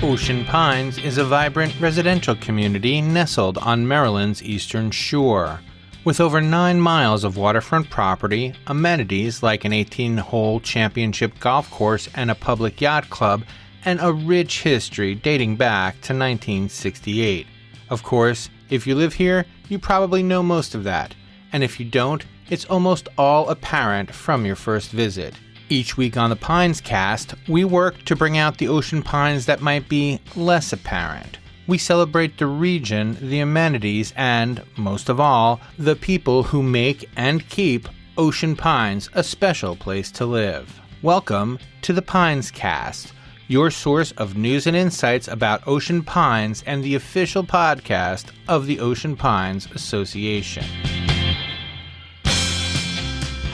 Ocean Pines is a vibrant residential community nestled on Maryland's eastern shore. With over 9 miles of waterfront property, amenities like an 18-hole championship golf course and a public yacht club, and a rich history dating back to 1968. Of course, if you live here, you probably know most of that. And if you don't, it's almost all apparent from your first visit. Each week on the Pinescast, we work to bring out the ocean pines that might be less apparent. We celebrate the region, the amenities, and, most of all, the people who make and keep Ocean Pines a special place to live. Welcome to the Pinescast, your source of news and insights about Ocean Pines and the official podcast of the Ocean Pines Association.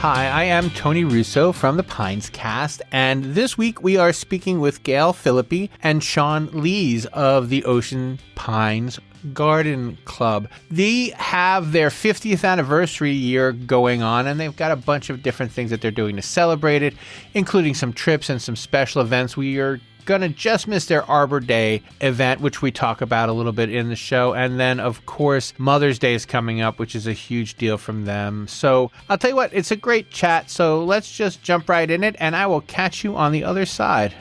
Hi, I am Tony Russo from the Pinescast, and this week we are speaking with Gail, Phillippe, and Shawn Lees of the Ocean Pines Garden Club. They have their 50th anniversary year going on, and they've got a bunch of different things that they're doing to celebrate it, including some trips and some special events. We are gonna just miss their Arbor Day event, which we talk about a little bit in the show. And then, of course, Mother's Day is coming up, which is a huge deal from them. So I'll tell you what, it's a great chat. So let's just jump right in it, and I will catch you on the other side.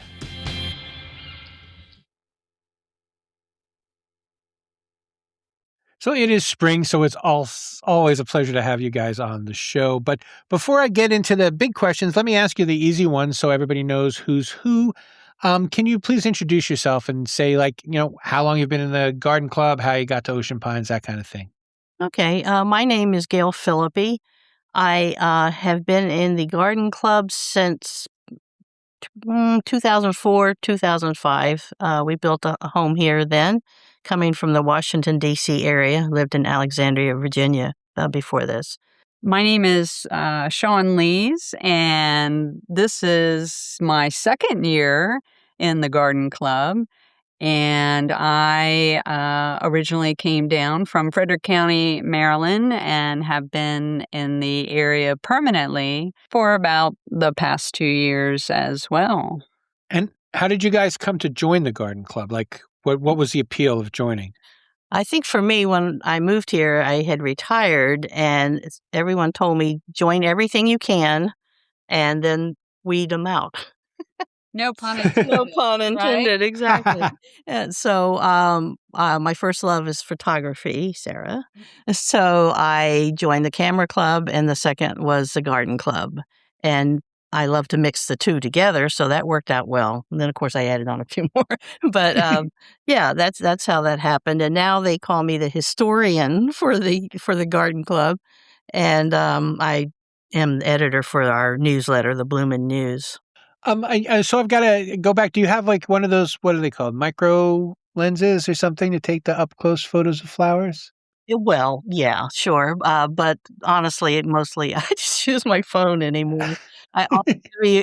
So it is spring, so it's always a pleasure to have you guys on the show. But before I get into the big questions, let me ask you the easy ones so everybody knows who's who. Can you please introduce yourself and say, how long you've been in the garden club, how you got to Ocean Pines, that kind of thing? Okay. My name is Gail Phillippe. I have been in the garden club since 2004, 2005. We built a home here then, coming from the Washington, D.C. area. Lived in Alexandria, Virginia before this. My name is Shawn Lees, and this is my second year in the garden club. And I originally came down from Frederick County, Maryland, and have been in the area permanently for about the past 2 years as well. And how did you guys come to join the garden club? What was the appeal of joining? I think for me, when I moved here, I had retired, and everyone told me, join everything you can, and then weed them out. No pun intended. No pun intended, right? Exactly. And so my first love is photography, Sarah. So I joined the camera club, and the second was the garden club. And I love to mix the two together, so that worked out well. And then, of course, I added on a few more. But yeah, that's how that happened. And now they call me the historian for the garden club, and I am the editor for our newsletter, the Bloomin News. So I've got to go back. Do you have one of those, what are they called, micro lenses or something to take the up close photos of flowers? Well, yeah, sure. But honestly, I just use my phone anymore. All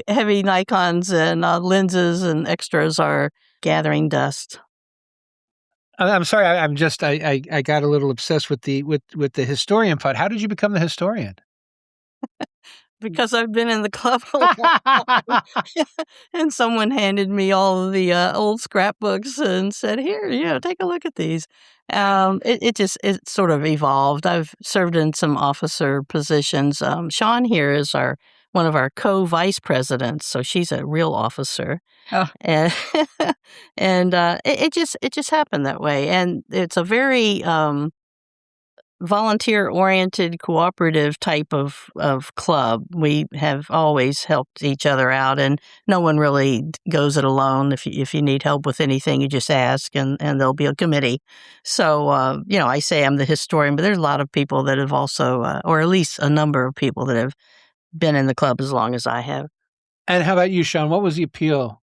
heavy Nikons and lenses and extras are gathering dust. I'm sorry. I got a little obsessed with the historian part. How did you become the historian? Because I've been in the club a long time. And someone handed me all of the old scrapbooks and said, here, take a look at these. It sort of evolved. I've served in some officer positions. Shawn here is one of our co-vice presidents, so she's a real officer. Oh. And it just happened that way. And it's a very volunteer-oriented, cooperative type of club. We have always helped each other out, and no one really goes it alone. If you need help with anything, you just ask, and there'll be a committee. So, I say I'm the historian, but there's a lot of people that have also, or at least a number of people that have been in the club as long as I have. And how about you, Shawn? What was the appeal?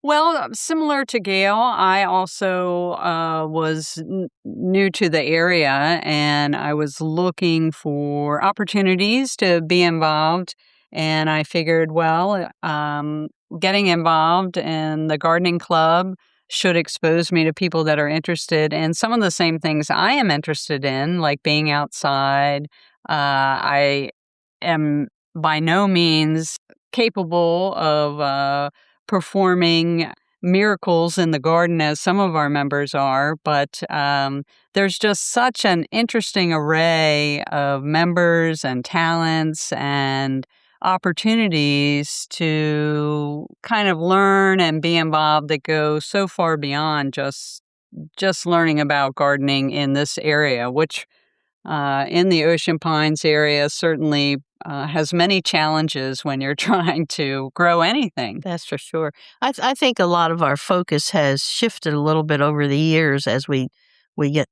Well, similar to Gail, I also was new to the area, and I was looking for opportunities to be involved. And I figured, getting involved in the gardening club should expose me to people that are interested in some of the same things I am interested in, like being outside. I am by no means capable of performing miracles in the garden as some of our members are, but there's just such an interesting array of members and talents and opportunities to kind of learn and be involved that go so far beyond just learning about gardening in this area, which in the Ocean Pines area certainly has many challenges when you're trying to grow anything. That's for sure. I think a lot of our focus has shifted a little bit over the years as we get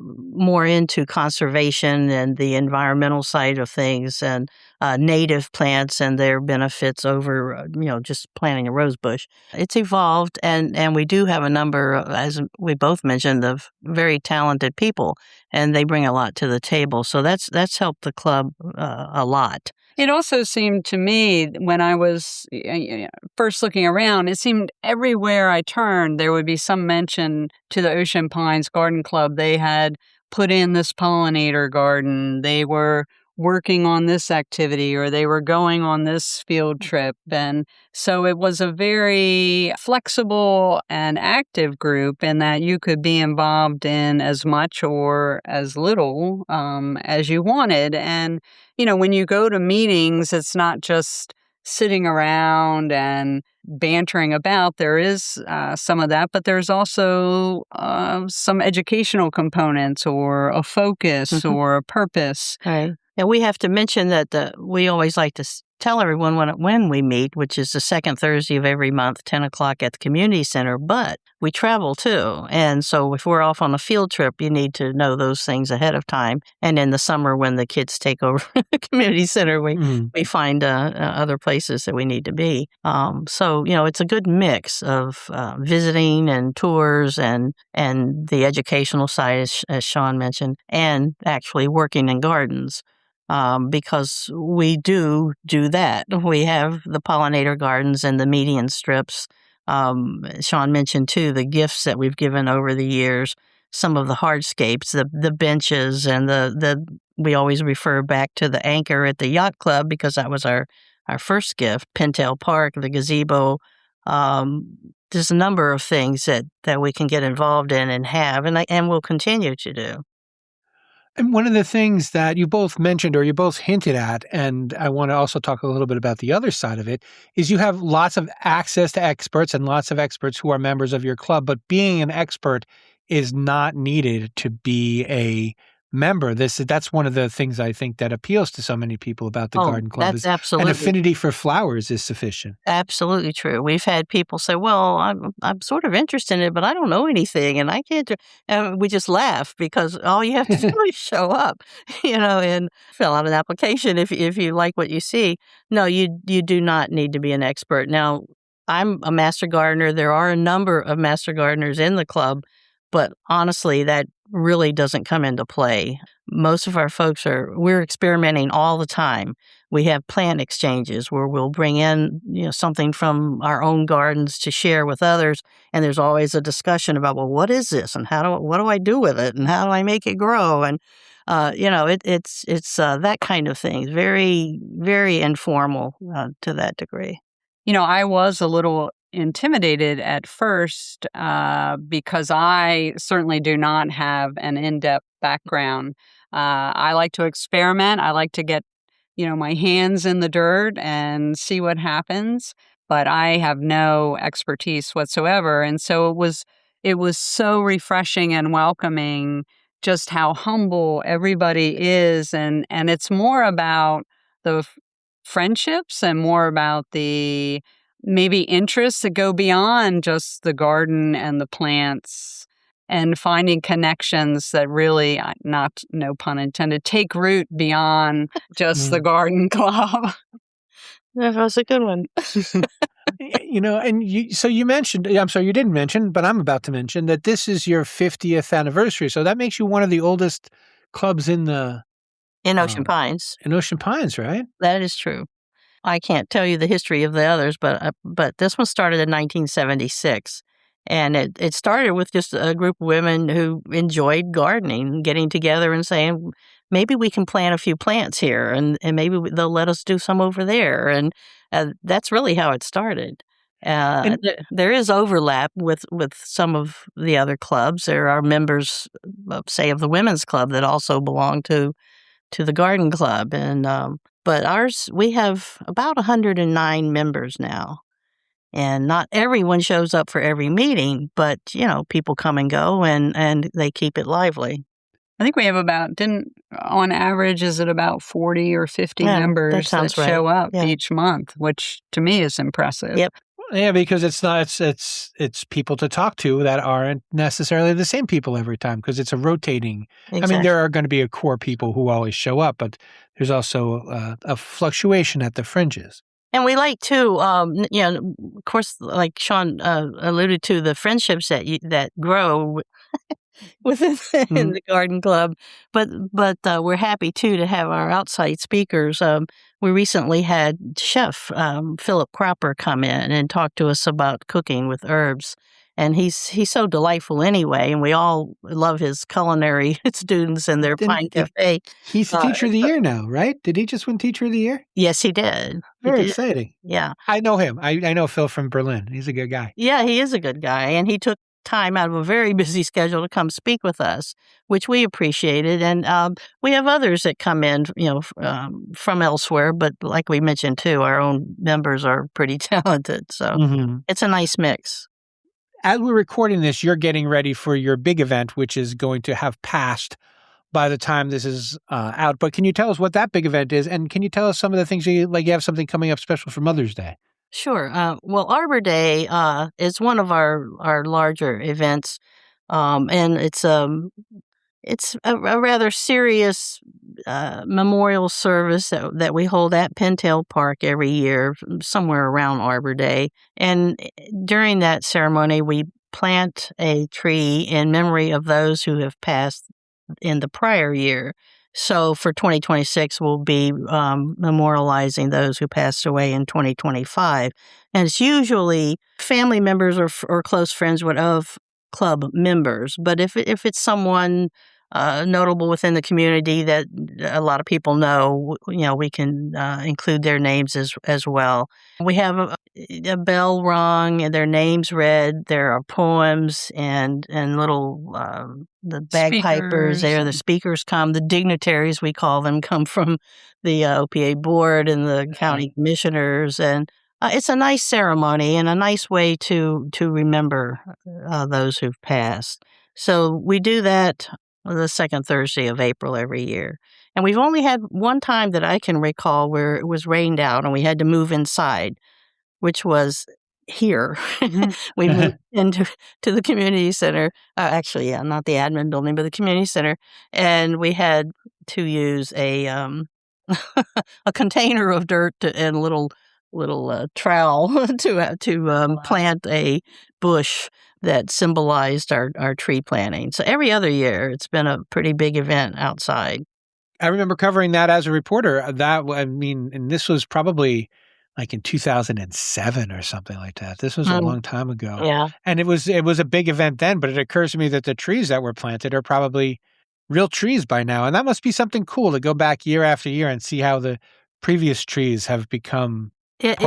more into conservation and the environmental side of things, and native plants and their benefits over just planting a rose bush. It's evolved, and we do have a number, as we both mentioned, of very talented people, and they bring a lot to the table. So that's helped the club a lot. It also seemed to me, when I was first looking around, it seemed everywhere I turned, there would be some mention to the Ocean Pines Garden Club. They had put in this pollinator garden. They were working on this activity, or they were going on this field trip. And so it was a very flexible and active group in that you could be involved in as much or as little as you wanted. And when you go to meetings, it's not just sitting around and bantering about. There is some of that, but there's also some educational components, or a focus, or a purpose. Right. And we have to mention that we always like to tell everyone when we meet, which is the second Thursday of every month, 10 o'clock at the community center, but we travel too. And so if we're off on a field trip, you need to know those things ahead of time. And in the summer, when the kids take over the community center, we find other places that we need to be. So, it's a good mix of visiting and tours and the educational side, as Shawn mentioned, and actually working in gardens. Because we do that. We have the pollinator gardens and the median strips. Shawn mentioned, too, the gifts that we've given over the years, some of the hardscapes, the benches, and we always refer back to the anchor at the yacht club because that was our first gift, Pintail Park, the gazebo. There's a number of things that we can get involved in and have, and we'll continue to do. And one of the things that you both mentioned, or you both hinted at, and I want to also talk a little bit about the other side of it, is you have lots of access to experts and lots of experts who are members of your club, but being an expert is not needed to be a member. That's one of the things I think that appeals to so many people about the garden club. That's absolutely. An affinity for flowers is sufficient. Absolutely true. We've had people say, "Well, I'm sort of interested in it, but I don't know anything, and I can't." And we just laugh because all you have to do is show up, and fill out an application if you like what you see. No, you do not need to be an expert. Now, I'm a master gardener. There are a number of master gardeners in the club, but honestly, that really doesn't come into play. Most of our folks we're experimenting all the time. We have plant exchanges where we'll bring in, something from our own gardens to share with others. And there's always a discussion about, well, what is this? And what do I do with it? And how do I make it grow? And, it's that kind of thing. Very, very informal to that degree. I was a little intimidated at first because I certainly do not have an in-depth background. I like to experiment. I like to get, my hands in the dirt and see what happens, but I have no expertise whatsoever. And so it was so refreshing and welcoming just how humble everybody is. And it's more about the friendships and more about the maybe interests that go beyond just the garden and the plants, and finding connections that really, no pun intended, take root beyond just the garden club. That was a good one. And you mentioned, I'm sorry, you didn't mention, but I'm about to mention that this is your 50th anniversary. So that makes you one of the oldest clubs in Ocean Pines. In Ocean Pines, right? That is true. I can't tell you the history of the others, but this one started in 1976. And it started with just a group of women who enjoyed gardening, getting together and saying, maybe we can plant a few plants here, and maybe they'll let us do some over there. And that's really how it started. There is overlap with some of the other clubs. There are members, say, of the women's club that also belong to the garden club, and but ours, we have about 109 members now. And not everyone shows up for every meeting, but, people come and go, and they keep it lively. I think we have on average, is it about 40 or 50 members that show up each month, which to me is impressive. Yep. Yeah, because it's people to talk to that aren't necessarily the same people every time, because it's a rotating. Exactly. I mean, there are going to be a core people who always show up, but there's also a fluctuation at the fringes. And we like to, of course, like Shawn alluded to, the friendships that grow within in the garden club. But we're happy too to have our outside speakers. We recently had Chef Phillippe come in and talk to us about cooking with herbs. And he's so delightful anyway, and we all love his culinary students and their Pine Cafe. He's the Teacher of the Year now, right? Did he just win Teacher of the Year? Yes, he did. Very exciting. Yeah. I know him. I know Phil from Berlin. He's a good guy. Yeah, he is a good guy, and he took time out of a very busy schedule to come speak with us, which we appreciated. And we have others that come in, from elsewhere, but like we mentioned too, our own members are pretty talented. So it's a nice mix. As we're recording this, you're getting ready for your big event, which is going to have passed by the time this is out. But can you tell us what that big event is? And can you tell us some of the things you have something coming up special for Mother's Day? Sure. Well, Arbor Day is one of our larger events, and it's a rather serious memorial service that we hold at Pintail Park every year, somewhere around Arbor Day. And during that ceremony, we plant a tree in memory of those who have passed in the prior year. So for 2026, we'll be memorializing those who passed away in 2025. And it's usually family members or close friends of club members. But if it's someone notable within the community that a lot of people know, we can include their names as well. We have a bell rung and their names read. There are poems and little the bagpipers there. The speakers come. The dignitaries, we call them, come from the OPA board and the county commissioners, and it's a nice ceremony and a nice way to remember those who've passed. So we do that the second Thursday of April every year. And we've only had one time that I can recall where it was rained out and we had to move inside, which was here. We moved into the community center. Actually, not the admin building, but the community center. And we had to use a a container of dirt and a little trowel to plant a bush that symbolized our tree planting. So every other year, it's been a pretty big event outside. I remember covering that as a reporter. And this was probably like in 2007 or something like that. This was a long time ago. Yeah. And it was a big event then, but it occurs to me that the trees that were planted are probably real trees by now. And that must be something cool to go back year after year and see how the previous trees have become It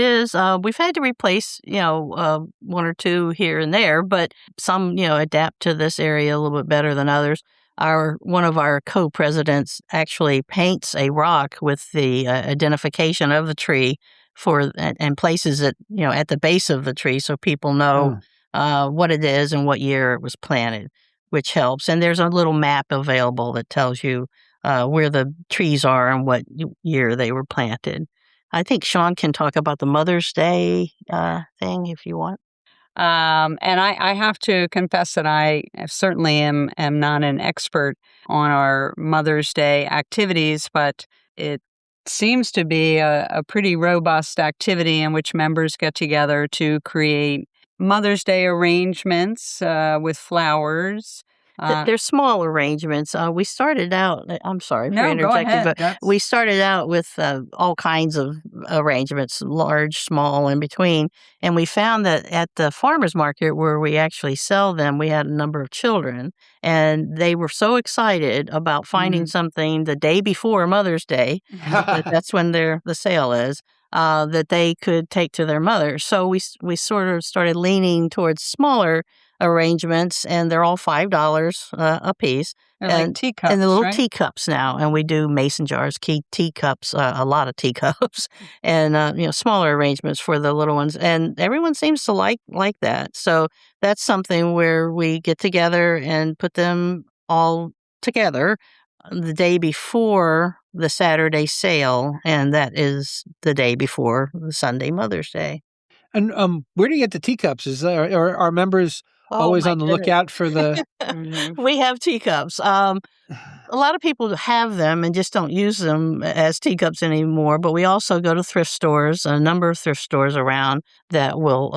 is. We've had to replace, one or two here and there, but some, adapt to this area a little bit better than others. One of our co-presidents actually paints a rock with the identification of the tree and places it, at the base of the tree so people know what it is and what year it was planted, which helps. And there's a little map available that tells you where the trees are and what year they were planted. I think Shawn can talk about the Mother's Day thing if you want. And I have to confess that I certainly am not an expert on our Mother's Day activities, but it seems to be a pretty robust activity in which members get together to create Mother's Day arrangements with flowers. They're small arrangements. We started out, I'm sorry for interjecting, but we started out with all kinds of arrangements, large, small, in between. And we found that at the farmer's market where we actually sell them, we had a number of children. And they were so excited about finding something the day before Mother's Day, that's when the sale is, that they could take to their mother. So we sort of started leaning towards smaller arrangements, and they're all $5 a piece. They're like teacups, and the little right? teacups now, and we do mason jars, teacups, a lot of teacups, and smaller arrangements for the little ones, and everyone seems to like that. So that's something where we get together and put them all together the day before the Saturday sale, and that is the day before the Sunday Mother's Day. And where do you get the teacups? Are our members always my on the goodness. lookout for the? We have teacups. A lot of people have them and just don't use them as teacups anymore. But we also go to thrift stores, a number of thrift stores around that will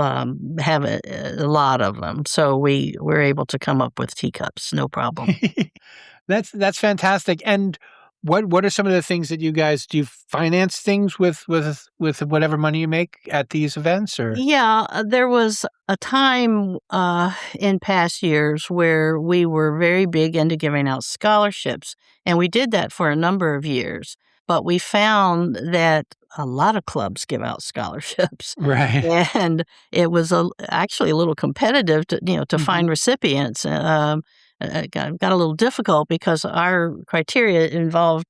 have a lot of them. So we're able to come up with teacups, no problem. That's fantastic. And what are some of the things that you guys do? You finance things with whatever money you make at these events, or? Yeah, there was a time in past years where we were very big into giving out scholarships, and we did that for a number of years. But we found that a lot of clubs give out scholarships, Right? and it was actually a little competitive to find recipients. Got a little difficult because our criteria involved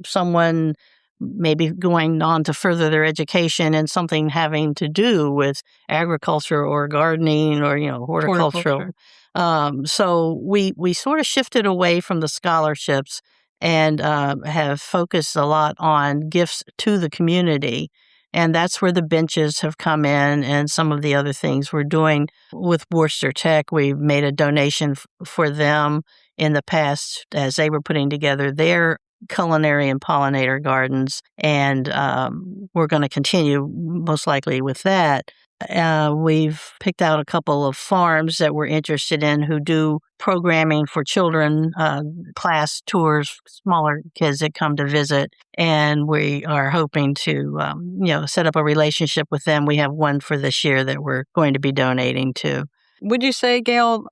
someone maybe going on to further their education in something having to do with agriculture or gardening or horticultural. So we sort of shifted away from the scholarships and have focused a lot on gifts to the community. And that's where the benches have come in and some of the other things we're doing with Worcester Tech. We've made a donation for them in the past as they were putting together their culinary and pollinator gardens. And we're going to continue most likely with that. We've picked out a couple of farms that we're interested in who do programming for children, class tours, smaller kids that come to visit. And we are hoping to, set up a relationship with them. We have one for this year that we're going to be donating to. Would you say, Gail,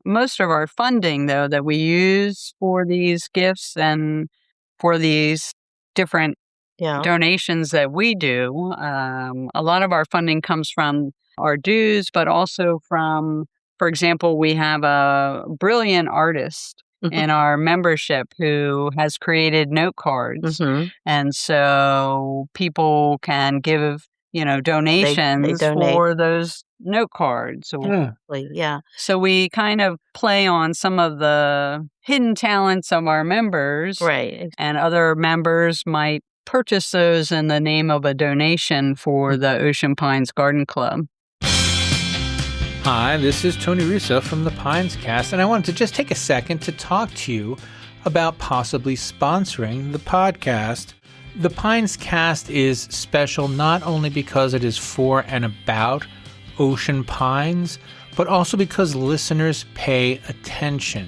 most of our funding, though, that we use for these gifts and for these different donations that we do, a lot of our funding comes from our dues, but also from, for example, we have a brilliant artist in our membership who has created note cards. And so people can give, donations they donate for those note cards. So we kind of play on some of the hidden talents of our members. Right. And other members might purchase those in the name of a donation for the Ocean Pines Garden Club. Hi, this is Tony Russo from the Pinescast, and I wanted to just take a second to talk to you about possibly sponsoring the podcast. The Pinescast is special not only because it is for and about ocean pines, but also because listeners pay attention.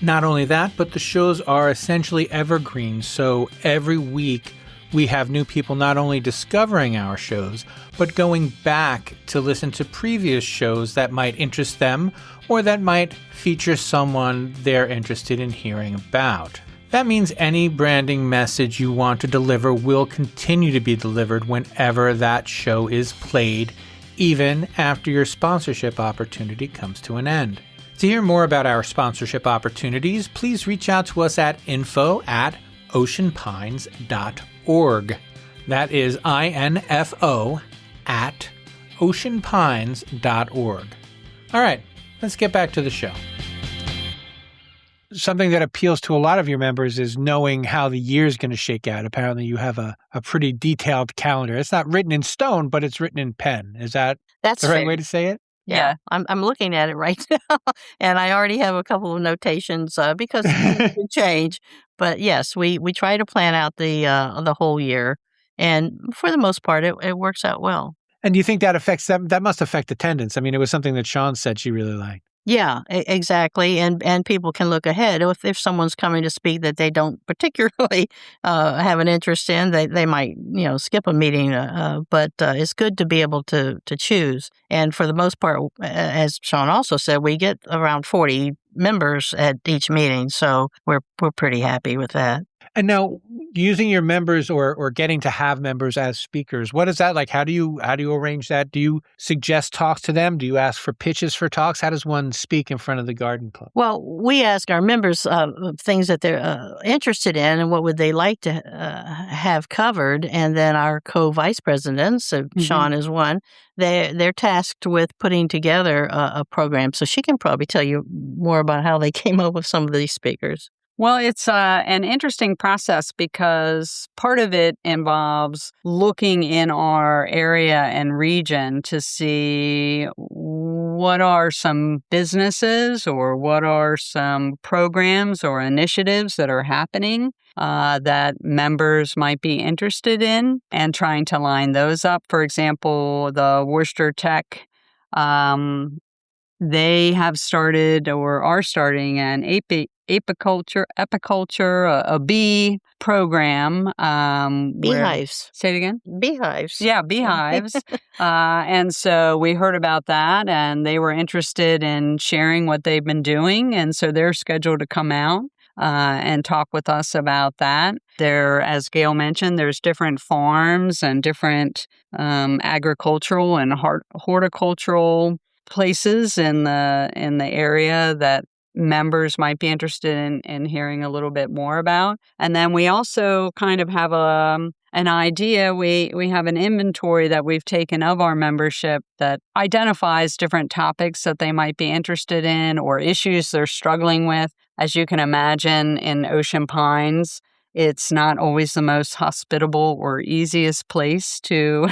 Not only that, but the shows are essentially evergreen, so every week we have new people not only discovering our shows, but going back to listen to previous shows that might interest them or that might feature someone they're interested in hearing about. That means any branding message you want to deliver will continue to be delivered whenever that show is played, even after your sponsorship opportunity comes to an end. To hear more about our sponsorship opportunities, please reach out to us at info@oceanpines.org. That is info@oceanpines.org. All right, let's get back to the show. Something that appeals to a lot of your members is knowing how the year is going to shake out. Apparently, you have a pretty detailed calendar. It's not written in stone, but it's written in pen. Is that the right way to say it? Yeah. I'm looking at it right now, and I already have a couple of notations because things can change. But yes, we try to plan out the whole year, and for the most part, it works out well. And do you think that affects them? That must affect attendance. I mean, it was something that Shawn said she really liked. Yeah, exactly. And people can look ahead. If someone's coming to speak that they don't particularly have an interest in, they might, skip a meeting. But it's good to be able to choose. And for the most part, as Shawn also said, we get around 40 members at each meeting. So we're pretty happy with that. And now, using your members or getting to have members as speakers, what is that like? How do you arrange that? Do you suggest talks to them? Do you ask for pitches for talks? How does one speak in front of the garden club? Well, we ask our members things that they're interested in and what would they like to have covered, and then our co-vice presidents, so Shawn is one, they're tasked with putting together a program. So she can probably tell you more about how they came up with some of these speakers. Well, it's an interesting process because part of it involves looking in our area and region to see what are some businesses or what are some programs or initiatives that are happening that members might be interested in, and trying to line those up. For example, the Worcester Tech, they have started or are starting an apiculture, a bee program. Beehives. Say it again? Beehives. Yeah, beehives. And so we heard about that, and they were interested in sharing what they've been doing. And so they're scheduled to come out and talk with us about that. There, as Gail mentioned, there's different farms and different agricultural and horticultural places in the area that members might be interested in hearing a little bit more about. And then we also kind of have an idea. We have an inventory that we've taken of our membership that identifies different topics that they might be interested in or issues they're struggling with. As you can imagine, in Ocean Pines, it's not always the most hospitable or easiest place to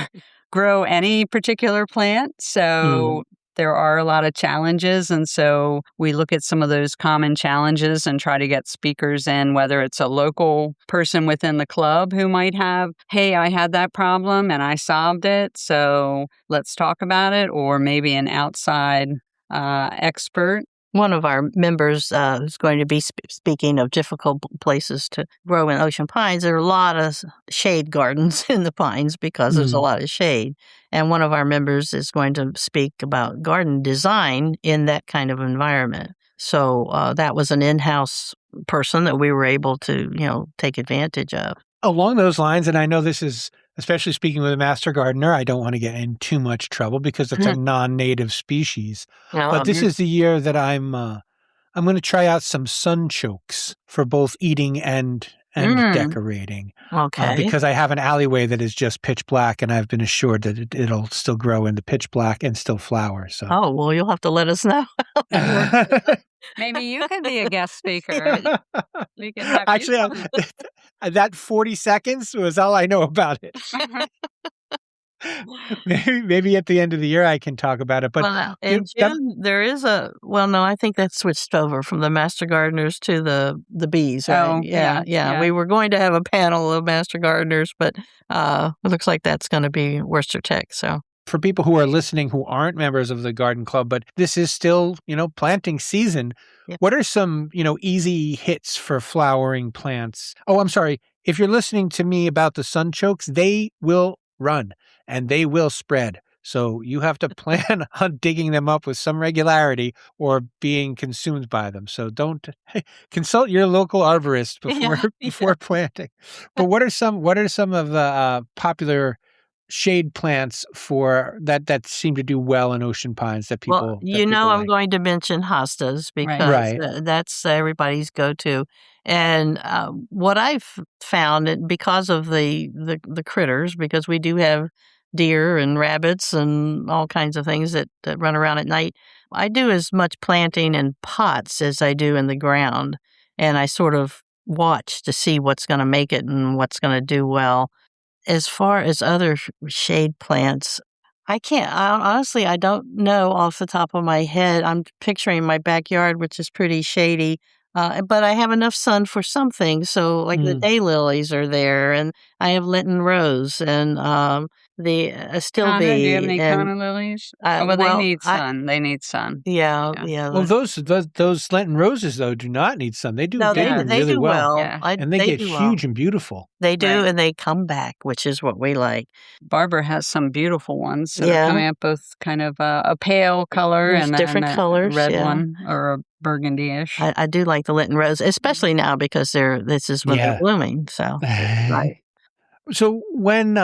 grow any particular plant. So there are a lot of challenges, and so we look at some of those common challenges and try to get speakers in, whether it's a local person within the club who might have, hey, I had that problem and I solved it, so let's talk about it, or maybe an outside expert. One of our members is going to be speaking of difficult places to grow in Ocean Pines. There are a lot of shade gardens in the pines because there's a lot of shade. And one of our members is going to speak about garden design in that kind of environment. So that was an in-house person that we were able to, take advantage of. Along those lines, and I know this is, especially speaking with a master gardener, I don't want to get in too much trouble because it's a non-native species. But this is the year that I'm going to try out some sunchokes for both eating and decorating. Okay. Because I have an alleyway that is just pitch black, and I've been assured that it'll still grow in the pitch black and still flower. So. Oh, well, you'll have to let us know. Maybe you could be a guest speaker. We can have Actually, that 40 seconds was all I know about it. Maybe at the end of the year I can talk about it. But in June, there is no, I think that switched over from the master gardeners to the bees, right? Oh, yeah. We were going to have a panel of master gardeners, but it looks like that's going to be Worcester Tech. So for people who are listening who aren't members of the garden club, but this is still, planting season, what are some, easy hits for flowering plants? Oh, I'm sorry. If you're listening to me about the sunchokes, they will run and they will spread. So you have to plan on digging them up with some regularity or being consumed by them. So don't consult your local arborist before planting. But what are some of the popular shade plants for that seem to do well in Ocean Pines that people? Well, I'm going to mention hostas because that's everybody's go-to. And what I've found, because of the critters, because we do have deer and rabbits and all kinds of things that run around at night, I do as much planting in pots as I do in the ground. And I sort of watch to see what's going to make it and what's going to do well. As far as other shade plants, I don't know off the top of my head. I'm picturing my backyard, which is pretty shady, but I have enough sun for some things. So like the daylilies are there, and I have Lenten rose, and still Conna, do you have be. any And Conna lilies? Well, they need sun. They need sun. Yeah. Well, those Lenten roses though do not need sun. They do No, they do they really do well, well. Yeah. and they They get do well. huge and beautiful. They do, Right. and they come back, which is what we like. Barbara has some beautiful ones that Yeah. are coming up, both kind of a pale color There's and then different a colors, red yeah. one or a burgundy-ish. I do like the Lenten rose, especially now because this is when they're Yeah. blooming. So right. So when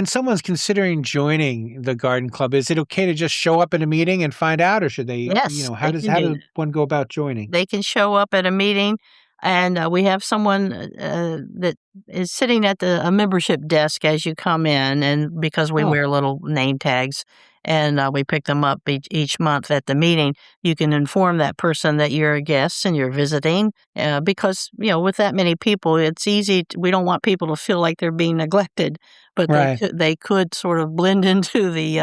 someone's considering joining the garden club, is it okay to just show up at a meeting and find out, or should they? Yes, How they does can do how one go about joining? They can show up at a meeting, and we have someone that is sitting at a membership desk as you come in, and because we Oh. wear little name tags, and we pick them up each month at the meeting, you can inform that person that you're a guest and you're visiting, because with that many people, it's easy. We don't want people to feel like they're being neglected, but Right. they could sort of blend into the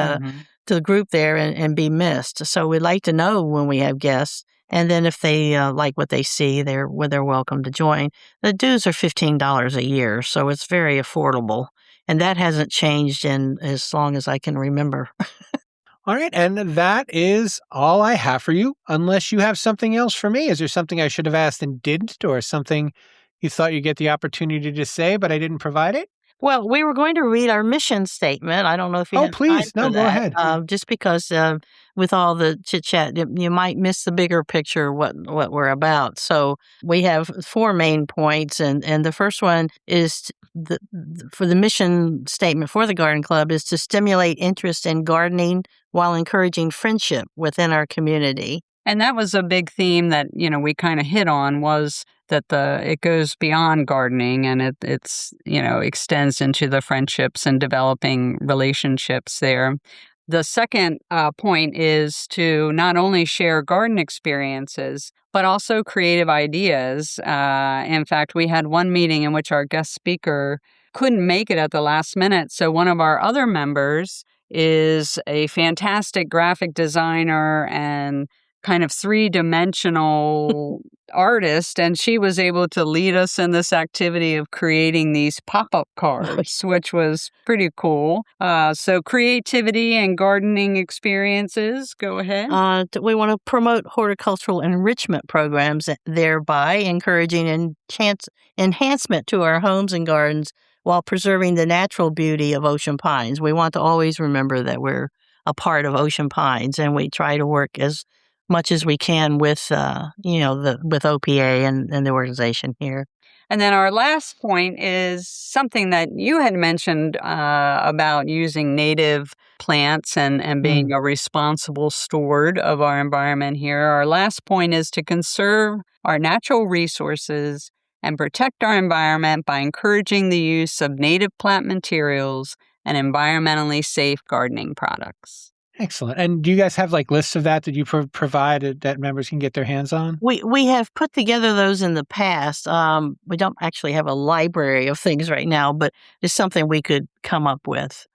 to the group there and be missed. So we like to know when we have guests. And then if they like what they see, they're welcome to join. The dues are $15 a year, so it's very affordable. And that hasn't changed in as long as I can remember. All right, and that is all I have for you, unless you have something else for me. Is there something I should have asked and didn't, or something you thought you'd get the opportunity to say, but I didn't provide it? Well, we were going to read our mission statement. I don't know if you Oh, have please. time No, for go that. ahead. Just because with all the chit chat, you might miss the bigger picture what we're about. So we have 4 main points, and the first one is for the mission statement for the Garden Club is to stimulate interest in gardening while encouraging friendship within our community. And that was a big theme that, we kind of hit on, was that it goes beyond gardening, and it's extends into the friendships and developing relationships there. The second point is to not only share garden experiences, but also creative ideas. In fact, we had one meeting in which our guest speaker couldn't make it at the last minute. So one of our other members is a fantastic graphic designer and kind of 3-dimensional artist, and she was able to lead us in this activity of creating these pop-up cards, which was pretty cool. So creativity and gardening experiences. Go ahead. We want to promote horticultural enrichment programs, thereby encouraging enhancement to our homes and gardens while preserving the natural beauty of ocean pines. We want to always remember that we're a part of ocean pines, and we try to work as much as we can with, with OPA and the organization here. And then our last point is something that you had mentioned about using native plants and being a responsible steward of our environment here. Our last point is to conserve our natural resources and protect our environment by encouraging the use of native plant materials and environmentally safe gardening products. Excellent. And do you guys have lists of that you provide that members can get their hands on? We have put together those in the past. We don't actually have a library of things right now, but it's something we could come up with.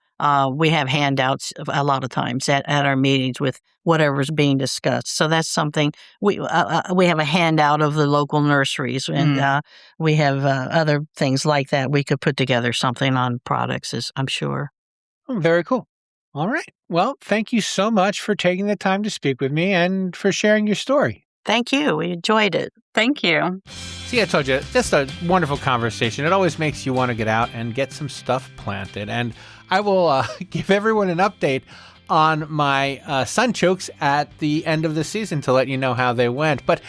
We have handouts a lot of times at our meetings with whatever's being discussed. So that's something we have a handout of the local nurseries, and we have other things like that. We could put together something on products, I'm sure. Oh, very cool. All right. Well, thank you so much for taking the time to speak with me and for sharing your story. Thank you. We enjoyed it. Thank you. See, I told you, just a wonderful conversation. It always makes you want to get out and get some stuff planted. And I will give everyone an update on my sunchokes at the end of the season to let you know how they went. But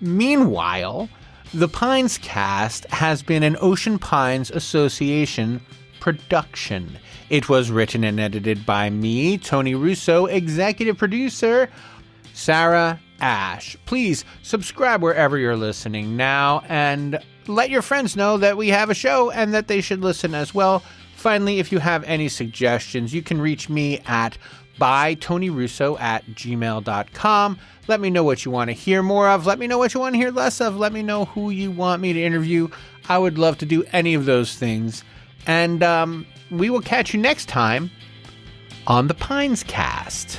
meanwhile, the Pinescast has been an Ocean Pines Association production. It was written and edited by me, Tony Russo, executive producer, Sarah Ash. Please subscribe wherever you're listening now and let your friends know that we have a show and that they should listen as well. Finally, if you have any suggestions, you can reach me at bytonyrusso@gmail.com. Let me know what you want to hear more of. Let me know what you want to hear less of. Let me know who you want me to interview. I would love to do any of those things. And we will catch you next time on the Pinescast.